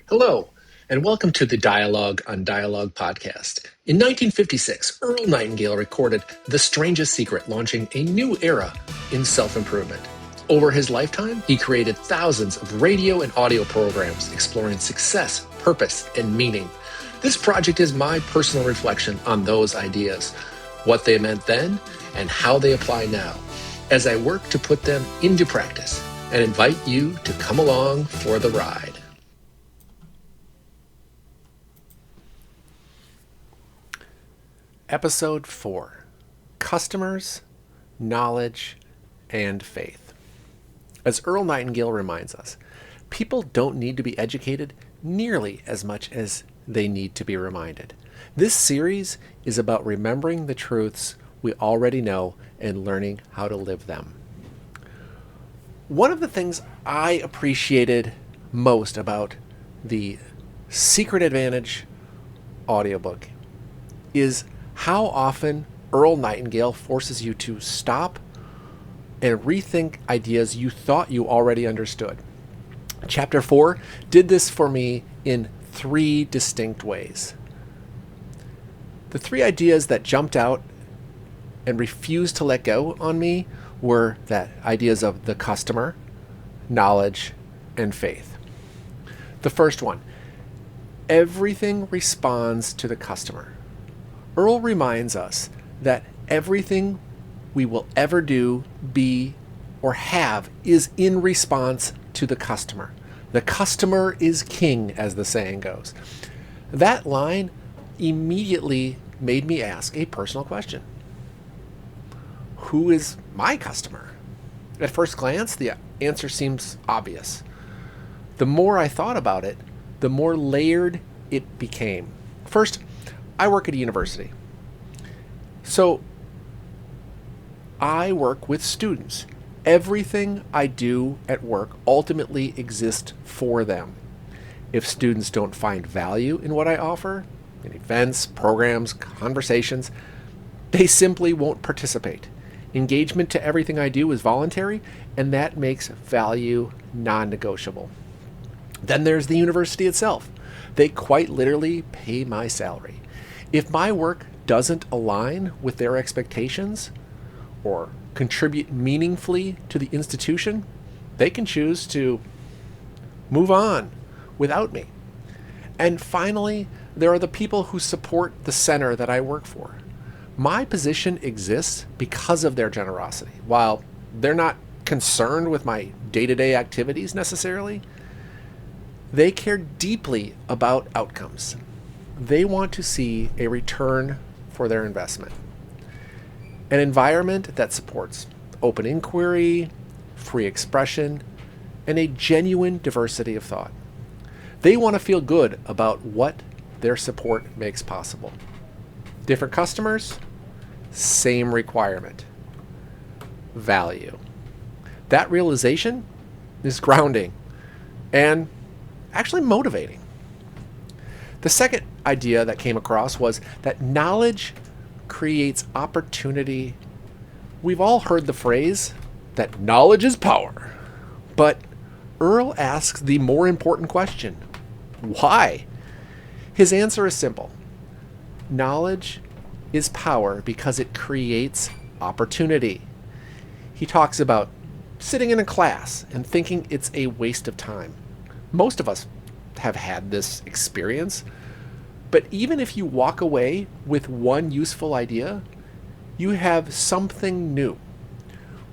Hello, and welcome to the Dialogue on Dialogue podcast. In 1956, Earl Nightingale recorded The Strangest Secret, launching a new era in self-improvement. Over his lifetime, he created thousands of radio and audio programs exploring success, purpose, and meaning. This project is my personal reflection on those ideas, what they meant then, and how they apply now, as I work to put them into practice and invite you to come along for the ride. Episode 4: Customers, Knowledge, and Faith. As Earl Nightingale reminds us, people don't need to be educated nearly as much as they need to be reminded. This series is about remembering the truths we already know and learning how to live them. One of the things I appreciated most about the Secret Advantage audiobook is how often Earl Nightingale forces you to stop and rethink ideas you thought you already understood. Chapter 4 did this for me in 3 distinct ways. The 3 ideas that jumped out and refused to let go on me were that ideas of the customer, knowledge, and faith. The first one: everything responds to the customer. Earl reminds us that everything we will ever do, be, or have is in response to the customer. The customer is king, as the saying goes. That line immediately made me ask a personal question. Who is my customer? At first glance, the answer seems obvious. The more I thought about it, the more layered it became. First, I work at a university. So I work with students. Everything I do at work ultimately exists for them. If students don't find value in what I offer, in events, programs, conversations, they simply won't participate. Engagement to everything I do is voluntary, and that makes value non-negotiable. Then there's the university itself. They quite literally pay my salary. If my work doesn't align with their expectations or contribute meaningfully to the institution, they can choose to move on without me. And finally, there are the people who support the center that I work for. My position exists because of their generosity. While they're not concerned with my day-to-day activities necessarily, they care deeply about outcomes. They want to see a return for their investment. An environment that supports open inquiry, free expression, and a genuine diversity of thought. They want to feel good about what their support makes possible. Different customers, same requirement. Value. That realization is grounding and actually motivating. The second idea that came across was that knowledge creates opportunity. We've all heard the phrase that knowledge is power, but Earl asks the more important question: why? His answer is simple. Knowledge is power because it creates opportunity. He talks about sitting in a class and thinking it's a waste of time. Most of us have had this experience, but even if you walk away with one useful idea, you have something new.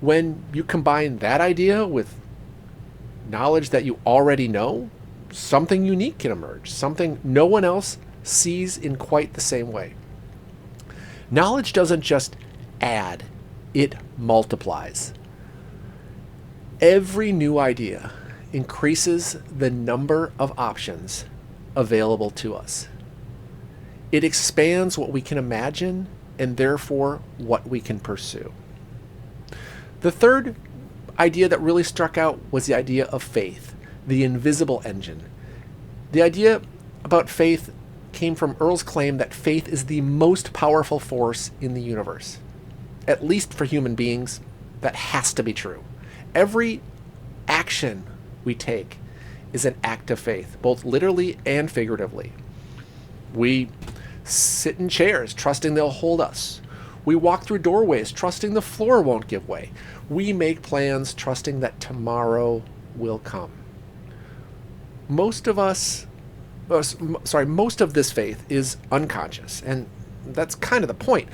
When you combine that idea with knowledge that you already know, something unique can emerge, something no one else sees in quite the same way. Knowledge doesn't just add, it multiplies. Every new idea increases the number of options available to us. It expands what we can imagine and therefore what we can pursue. The third idea that really struck out was the idea of faith, the invisible engine. The idea about faith came from Earl's claim that faith is the most powerful force in the universe. At least for human beings, that has to be true. Every action we take is an act of faith, both literally and figuratively. We sit in chairs, trusting they'll hold us. We walk through doorways, trusting the floor won't give way. We make plans, trusting that tomorrow will come. Most of this faith is unconscious, and that's kind of the point.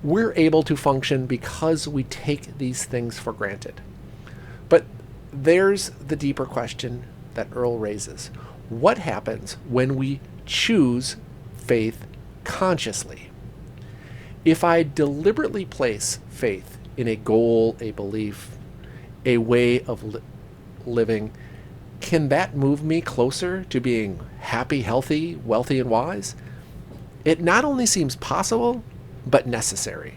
We're able to function because we take these things for granted. But there's the deeper question that Earl raises. What happens when we choose faith consciously? If I deliberately place faith in a goal, a belief, a way of living, can that move me closer to being happy, healthy, wealthy, and wise? It not only seems possible, but necessary.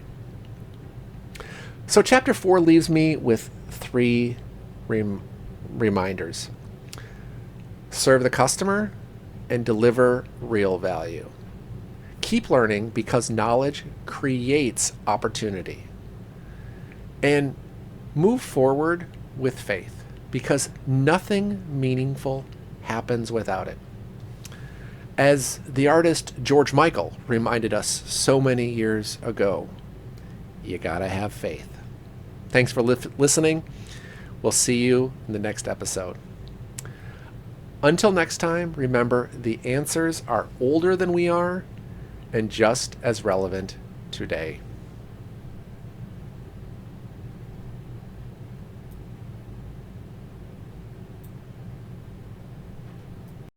So chapter 4 leaves me with 3 reminders. Serve the customer and deliver real value. Keep learning because knowledge creates opportunity. And move forward with faith because nothing meaningful happens without it. As the artist George Michael reminded us so many years ago, you gotta have faith. Thanks for listening. We'll see you in the next episode. Until next time, remember the answers are older than we are and just as relevant today.